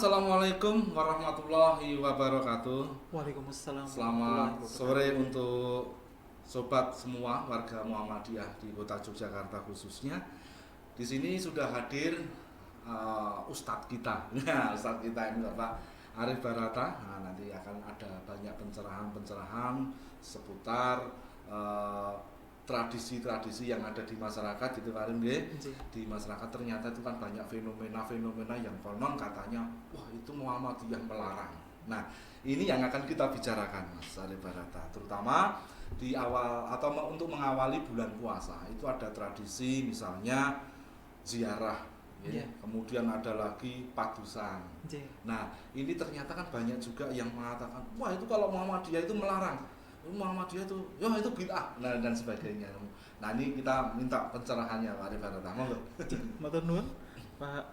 Assalamualaikum warahmatullahi wabarakatuh. Waalaikumsalam Selamat warahmatullahi sore wabarakatuh. untuk sobat semua warga Muhammadiyah di Kota Yogyakarta khususnya. Di sini sudah hadir Ustadz kita. Nah, Ustadz kita ini Bapak Arif Barata. Nah, nanti akan ada banyak pencerahan-pencerahan seputar eh, tradisi-tradisi yang ada di masyarakat gitu Karim nggih. Nggih. Di masyarakat ternyata itu kan banyak fenomena-fenomena yang konon katanya wah itu Muhammadiyah melarang. Nah, ini yang akan kita bicarakan Mas Arif Barata, terutama di awal atau untuk mengawali bulan puasa itu ada tradisi misalnya ziarah ya. Iya. Kemudian ada lagi padusan. Nggih. Nah, ini ternyata kan banyak juga yang mengatakan wah itu kalau Muhammadiyah itu melarang, Muhammadiyah itu ya itu bid'ah dan sebagainya. Nah, ini kita minta pencerahannya Pak Arif Barata. Monggo. Matur nuwun Pak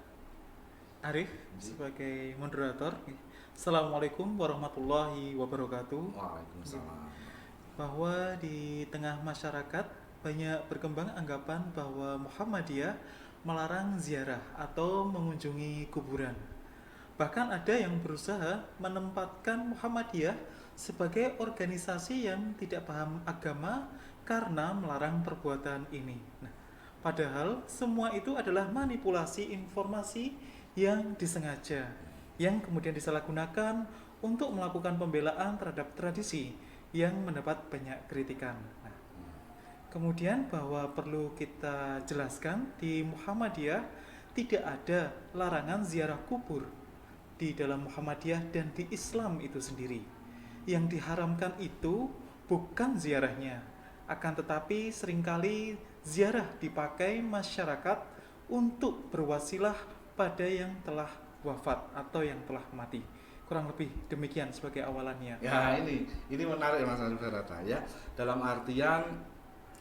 Arif sebagai moderator. Assalamualaikum warahmatullahi wabarakatuh. Waalaikumsalam. Bahwa di tengah masyarakat banyak berkembang anggapan bahwa Muhammadiyah melarang ziarah atau mengunjungi kuburan. Bahkan ada yang berusaha menempatkan Muhammadiyah sebagai organisasi yang tidak paham agama karena melarang perbuatan ini. Nah, padahal semua itu adalah manipulasi informasi yang disengaja, yang kemudian disalahgunakan untuk melakukan pembelaan terhadap tradisi yang mendapat banyak kritikan. Nah, kemudian bahwa perlu kita jelaskan di Muhammadiyah tidak ada larangan ziarah kubur di dalam Muhammadiyah dan di Islam itu sendiri. Yang diharamkan itu bukan ziarahnya, akan tetapi seringkali ziarah dipakai masyarakat untuk berwasilah pada yang telah wafat atau yang telah mati. Kurang lebih demikian sebagai awalannya. Ya, ini menarik Mas Arif Barata ya. Dalam artian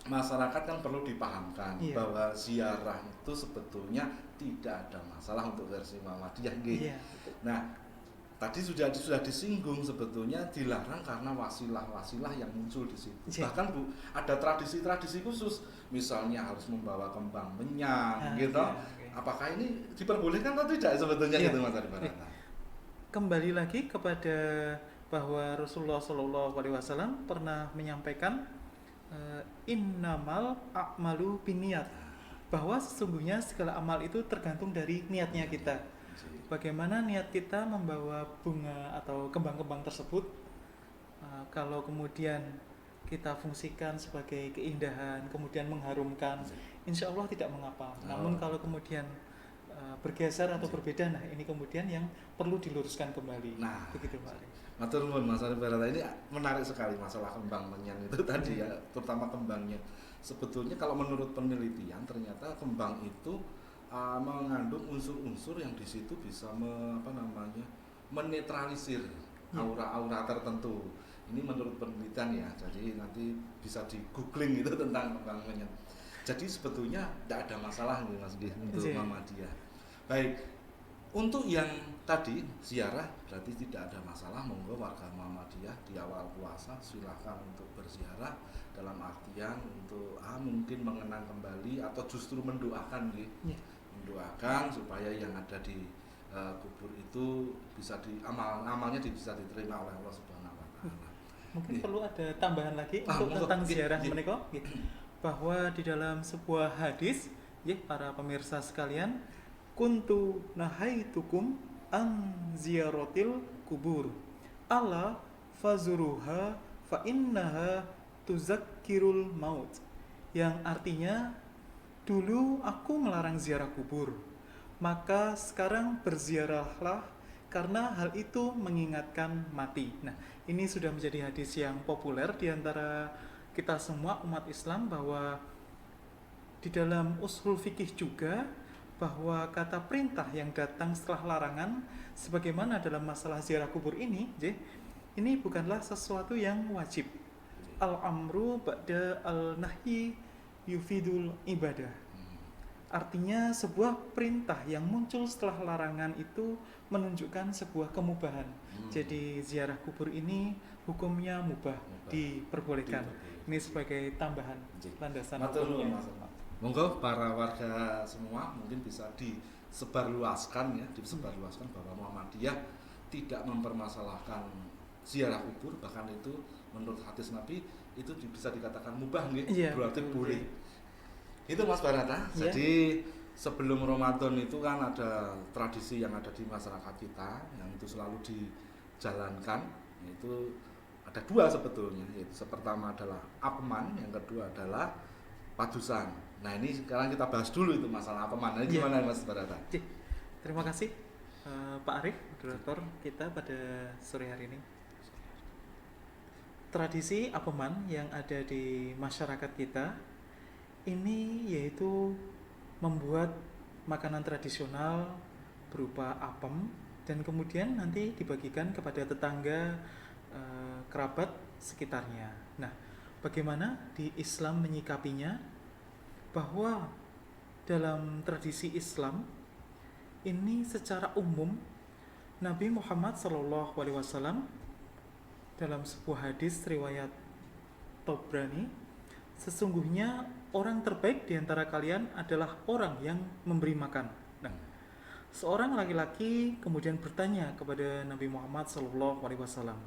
masyarakat kan perlu dipahamkan Iya. bahwa ziarah itu sebetulnya tidak ada masalah untuk versi Muhammadiyah nggih. Iya. Nah, tadi sudah disinggung sebetulnya dilarang karena wasilah-wasilah yang muncul di situ. Iya. Bahkan ada tradisi-tradisi khusus, misalnya harus membawa kembang menyang gitu. Iya, oke. Apakah ini diperbolehkan atau tidak sebetulnya Iya. gitu Mas Arif Barata? Kembali lagi kepada bahwa Rasulullah SAW pernah menyampaikan innamal a'malu binniyat, bahwa sesungguhnya segala amal itu tergantung dari niatnya kita. Bagaimana niat kita membawa bunga atau kembang-kembang tersebut, kalau kemudian kita fungsikan sebagai keindahan, kemudian mengharumkan, insya Allah tidak mengapa. Namun kalau kemudian bergeser atau berbeda, nah ini kemudian yang perlu diluruskan kembali. Nah, begitu Pak Arif. matur nuwun Mas Arif Barata, ini menarik sekali masalah kembang menyan itu tadi ya, terutama kembangnya. Sebetulnya kalau menurut penelitian ternyata kembang itu mengandung unsur-unsur yang di situ bisa menetralisir aura-aura tertentu. Ini menurut penelitian ya, jadi nanti bisa di googling itu tentang kembang menyan. Jadi sebetulnya tidak ada masalah nih Mas untuk Muhammadiyah. Baik, untuk yang tadi ziarah berarti tidak ada masalah, monggo warga Muhammadiyah di awal puasa silakan untuk berziarah dalam artian untuk mungkin mengenang kembali atau justru mendoakan nih. Mendoakan supaya yang ada di kubur itu bisa amalnya bisa diterima oleh Allah Subhanahu wa taala. Mungkin perlu ada tambahan lagi untuk tentang ziarah menika, bahwa di dalam sebuah hadis, para pemirsa sekalian, kuntu nahaitukum an ziyaratil kubur ala fazuruha fa innaha tuzakkirul maut, yang artinya dulu aku melarang ziarah kubur, maka sekarang berziarahlah karena hal itu mengingatkan mati. Nah, ini sudah menjadi hadis yang populer di antara kita semua umat Islam, bahwa di dalam usul fikih juga bahwa kata perintah yang datang setelah larangan sebagaimana dalam masalah ziarah kubur ini bukanlah sesuatu yang wajib. Al-amru ba'da al-nahyi yufidul ibadah. Artinya sebuah perintah yang muncul setelah larangan itu menunjukkan sebuah kemubahan. Jadi ziarah kubur ini hukumnya mubah, diperbolehkan. Ini sebagai tambahan landasan hukumnya. Monggo para warga semua mungkin bisa disebarluaskan ya, disebarluaskan bahwa Muhammadiyah tidak mempermasalahkan ziarah kubur, bahkan itu menurut hadis Nabi itu bisa dikatakan mubah nggih, Iya, berarti betul, boleh. iya. Itu Mas Barata. Iya. Jadi sebelum Ramadan itu kan ada tradisi yang ada di masyarakat kita yang itu selalu dijalankan, yaitu ada dua sebetulnya, yaitu pertama adalah Apeman, yang kedua adalah Padusan. Nah ini sekarang kita bahas dulu itu masalah Apeman. Nah, Iya. gimana Mas Barata? Oke. Terima kasih Pak Arif, moderator kita pada sore hari ini. Tradisi Apeman yang ada di masyarakat kita ini yaitu membuat makanan tradisional berupa apem dan kemudian nanti dibagikan kepada tetangga, kerabat sekitarnya. Nah, bagaimana di Islam menyikapinya? Bahwa dalam tradisi Islam ini secara umum Nabi Muhammad SAW dalam sebuah hadis riwayat Tabrani, sesungguhnya orang terbaik di antara kalian adalah orang yang memberi makan. Nah, seorang laki-laki kemudian bertanya kepada Nabi Muhammad SAW,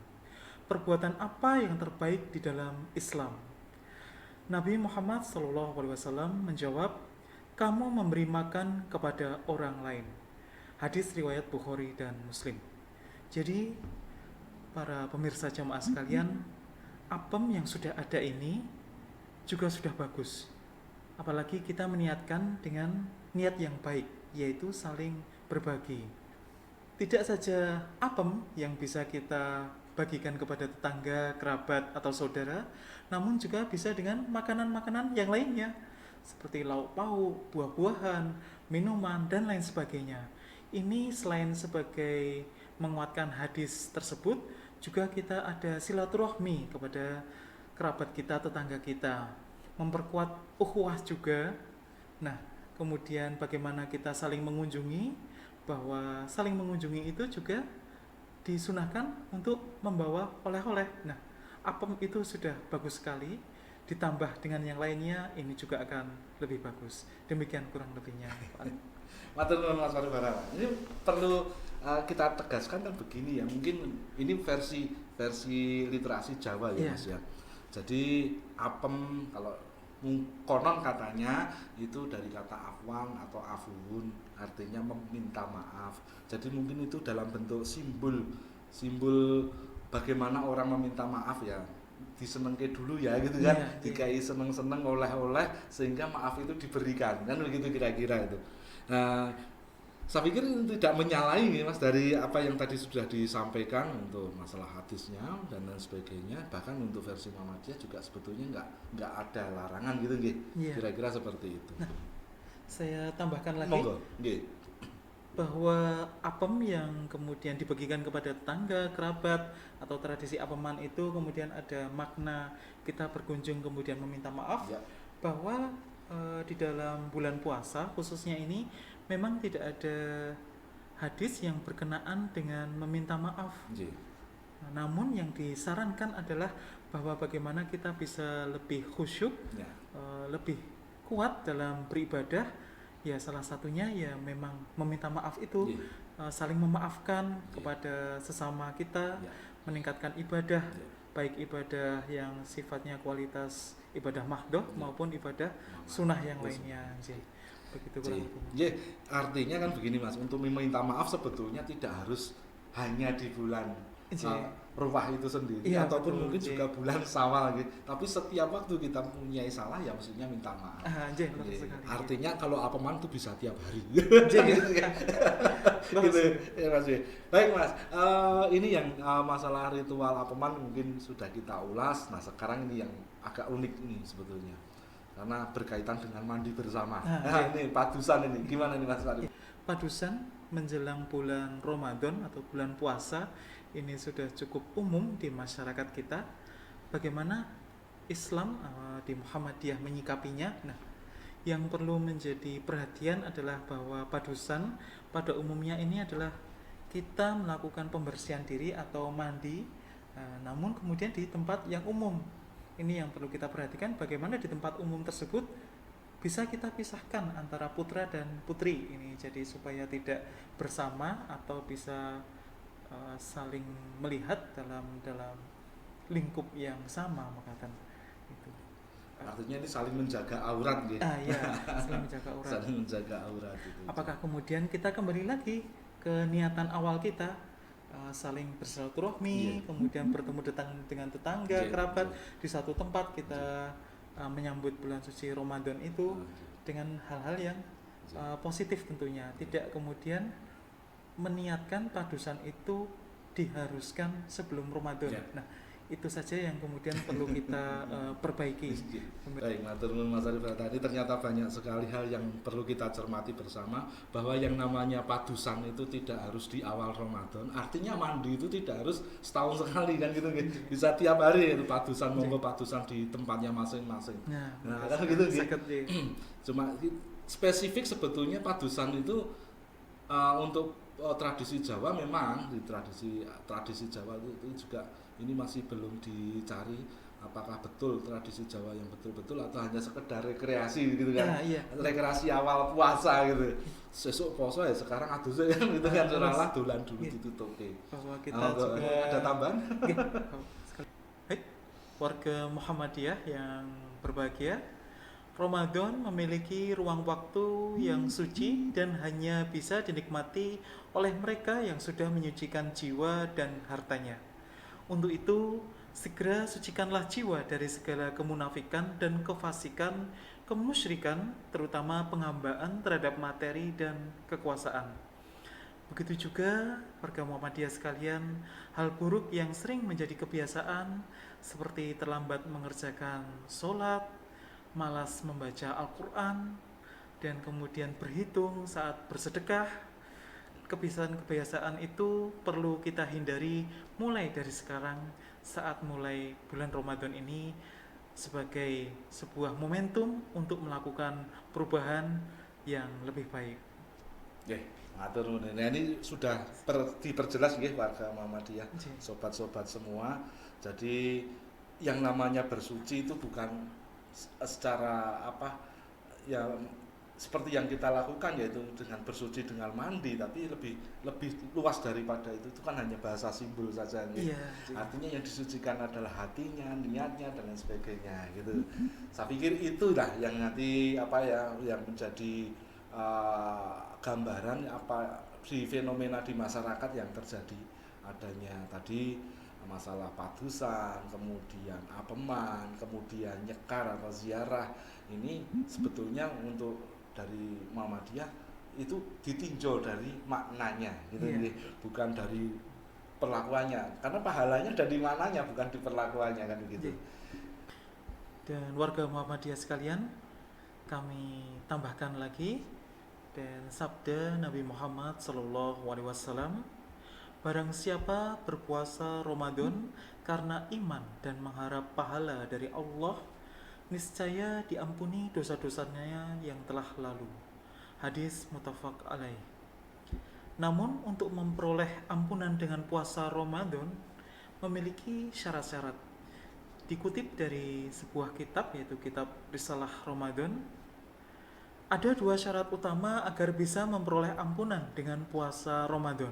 perbuatan apa yang terbaik di dalam Islam? Nabi Muhammad SAW menjawab, kamu memberi makan kepada orang lain. Hadis riwayat Bukhari dan Muslim. Jadi para pemirsa jamaah sekalian, apem yang sudah ada ini juga sudah bagus. Apalagi kita meniatkan dengan niat yang baik, yaitu saling berbagi. Tidak saja apem yang bisa kita bagikan kepada tetangga, kerabat, atau saudara, namun juga bisa dengan makanan-makanan yang lainnya, seperti lauk pauk, buah-buahan, minuman, dan lain sebagainya. Ini selain sebagai menguatkan hadis tersebut, juga kita ada silaturahmi kepada kerabat kita, tetangga kita, memperkuat ukhuwah juga. Nah, kemudian bagaimana kita saling mengunjungi, bahwa saling mengunjungi itu juga disunahkan untuk membawa oleh-oleh. Nah, apem itu sudah bagus sekali, ditambah dengan yang lainnya ini juga akan lebih bagus. Demikian kurang lebihnya, Pak. Matur nuwun Mas Barata. Ini perlu kita tegaskan kan begini ya, mungkin ini versi literasi Jawa ya, Mas ya. Jadi apem kalau konon katanya itu dari kata afwan atau afuun, artinya meminta maaf. Jadi mungkin itu dalam bentuk simbol bagaimana orang meminta maaf ya, disenengke dulu ya gitu kan, dikai seneng-seneng oleh-oleh sehingga maaf itu diberikan, kan begitu kira-kira itu. Nah, saya pikir itu tidak menyalahi Mas dari apa yang tadi sudah disampaikan untuk masalah hadisnya dan lain sebagainya. Bahkan untuk versi Muhammadiyah juga sebetulnya nggak ada larangan gitu, kira-kira seperti itu. Nah, saya tambahkan lagi. Monggo, bahwa apem yang kemudian dibagikan kepada tetangga, kerabat, atau tradisi apeman itu kemudian ada makna kita berkunjung kemudian meminta maaf ya. Bahwa di dalam bulan puasa khususnya ini memang tidak ada hadis yang berkenaan dengan meminta maaf. Namun yang disarankan adalah bahwa bagaimana kita bisa lebih khusyuk, lebih kuat dalam beribadah. Ya salah satunya ya memang meminta maaf itu, saling memaafkan kepada sesama kita, meningkatkan ibadah, baik ibadah yang sifatnya kualitas ibadah mahdoh maupun ibadah sunnah yang lainnya. Begitu kurang lebih. Artinya kan begini Mas, untuk meminta maaf sebetulnya tidak harus hanya di bulan Ruwah itu sendiri, ataupun betul, mungkin juga bulan Syawal gitu. Tapi setiap waktu kita punya salah ya mestinya minta maaf. Artinya kalau apeman itu bisa tiap hari. Gitu ya Mas. Baik Mas, ini yang masalah ritual apeman mungkin sudah kita ulas. Nah sekarang ini yang agak unik nih sebetulnya, karena berkaitan dengan mandi bersama. Ini padusan ini gimana nih Mas Fadil? Padusan menjelang bulan Ramadan atau bulan puasa ini sudah cukup umum di masyarakat kita. Bagaimana Islam di Muhammadiyah menyikapinya? Nah, yang perlu menjadi perhatian adalah bahwa padusan pada umumnya ini adalah kita melakukan pembersihan diri atau mandi, namun kemudian di tempat yang umum. Ini yang perlu kita perhatikan, bagaimana di tempat umum tersebut bisa kita pisahkan antara putra dan putri ini, jadi supaya tidak bersama atau bisa saling melihat dalam dalam lingkup yang sama makatan itu. Artinya ini saling menjaga aurat gitu. Ya, saling menjaga aurat. Saling menjaga aurat itu. Apakah kemudian kita kembali lagi ke niatan awal kita, saling bersilaturahmi, kemudian bertemu dengan tetangga, kerabat di satu tempat, kita menyambut bulan suci Ramadan itu dengan hal-hal yang positif tentunya, tidak kemudian meniatkan padusan itu diharuskan sebelum Ramadan. Nah, itu saja yang kemudian perlu kita perbaiki. Baik, matur nuwun Mas Arif. Tadi ternyata banyak sekali hal yang perlu kita cermati bersama, bahwa yang namanya padusan itu tidak harus di awal Ramadan. Artinya mandi itu tidak harus setahun sekali kan gitu. Bisa tiap hari itu padusan, monggo padusan di tempatnya masing-masing. Nah, kan gitu. Cuma spesifik sebetulnya padusan itu untuk tradisi Jawa, memang di tradisi Jawa itu juga ini masih belum dicari apakah betul tradisi Jawa yang betul-betul atau hanya sekedar rekreasi gitu kan. Rekreasi awal puasa gitu. Sesuk poso ya sekarang adusnya kan gitu kan, seolah dolan dulu ditutupi. Bahwa kita juga ada tambahan. Warga Muhammadiyah yang berbahagia, Ramadan memiliki ruang waktu yang suci dan hanya bisa dinikmati oleh mereka yang sudah menyucikan jiwa dan hartanya. Untuk itu, segera sucikanlah jiwa dari segala kemunafikan dan kefasikan, kemusyrikan, terutama penghambaan terhadap materi dan kekuasaan. Begitu juga warga Muhammadiyah sekalian, hal buruk yang sering menjadi kebiasaan seperti terlambat mengerjakan sholat, malas membaca Al-Quran, dan kemudian berhitung saat bersedekah. Kebiasaan-kebiasaan itu perlu kita hindari mulai dari sekarang, saat mulai bulan Ramadan ini, sebagai sebuah momentum untuk melakukan perubahan yang lebih baik. Matur nuwun. Nah, ini sudah diperjelas nggih warga Muhammadiyah, sobat-sobat semua. Jadi yang namanya bersuci itu bukan secara ya seperti yang kita lakukan, yaitu dengan bersuci dengan mandi, tapi lebih luas daripada itu kan hanya bahasa simbol saja. Artinya yang disucikan adalah hatinya, niatnya, dan lain sebagainya gitu. Saya pikir itulah yang nanti yang menjadi gambaran di fenomena di masyarakat yang terjadi, adanya tadi masalah padusan, kemudian apeman, kemudian nyekar atau ziarah. Ini sebetulnya untuk dari Muhammadiyah itu ditinjau dari maknanya gitu, bukan dari perlakuannya, karena pahalanya dari maknanya bukan di perlakuannya kan begitu. Dan warga Muhammadiyah sekalian, kami tambahkan lagi dan sabda Nabi Muhammad SAW, barang siapa berpuasa Ramadan karena iman dan mengharap pahala dari Allah, niscaya diampuni dosa-dosanya yang telah lalu. Hadis muttafaq alaih. Namun untuk memperoleh ampunan dengan puasa Ramadan memiliki syarat-syarat. Dikutip dari sebuah kitab, yaitu kitab Risalah Ramadan, ada 2 syarat utama agar bisa memperoleh ampunan dengan puasa Ramadan.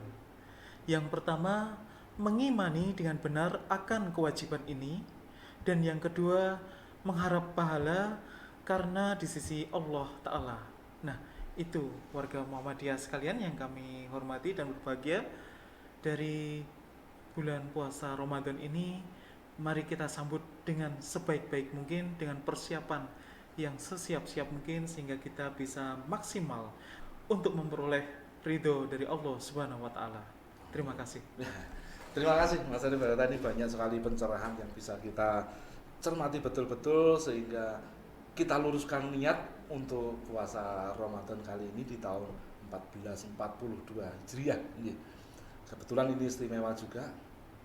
Yang pertama, mengimani dengan benar akan kewajiban ini, dan yang kedua, mengharap pahala karena di sisi Allah Ta'ala. Nah, itu warga Muhammadiyah sekalian yang kami hormati dan berbahagia. Dari bulan puasa Ramadan ini, mari kita sambut dengan sebaik-baik mungkin, dengan persiapan yang sesiap-siap mungkin, sehingga kita bisa maksimal untuk memperoleh ridho dari Allah Subhanahu wa Ta'ala. Terima kasih. Terima kasih Mas Arif. Tadi banyak sekali pencerahan yang bisa kita cermati betul-betul, sehingga kita luruskan niat untuk puasa Ramadan kali ini di tahun 1442 Hijriah. Kebetulan ini istimewa juga,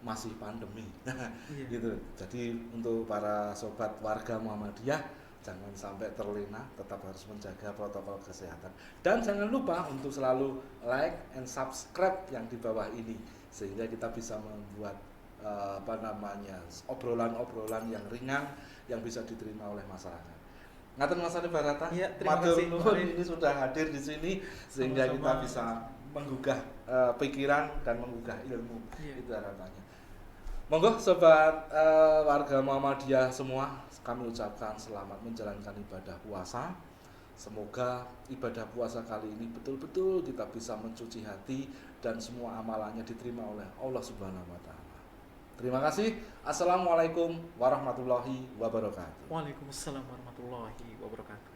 masih pandemi. Gitu. Jadi untuk para sobat warga Muhammadiyah, jangan sampai terlena, tetap harus menjaga protokol kesehatan. Dan jangan lupa untuk selalu like and subscribe yang di bawah ini, sehingga kita bisa membuat obrolan-obrolan yang ringan yang bisa diterima oleh masyarakat. Ngaten Mas Ari Barata. Iya, terima Matur kasih, nuwun ini sudah hadir di sini sehingga Sama-sama. kita bisa menggugah pikiran dan menggugah ilmu. Iya. Itu harapannya. Monggo sobat warga Muhammadiyah semua, kami ucapkan selamat menjalankan ibadah puasa. Semoga ibadah puasa kali ini betul-betul kita bisa mencuci hati dan semua amalannya diterima oleh Allah Subhanahu wa taala. Terima kasih. Assalamualaikum warahmatullahi wabarakatuh. Waalaikumsalam warahmatullahi wabarakatuh.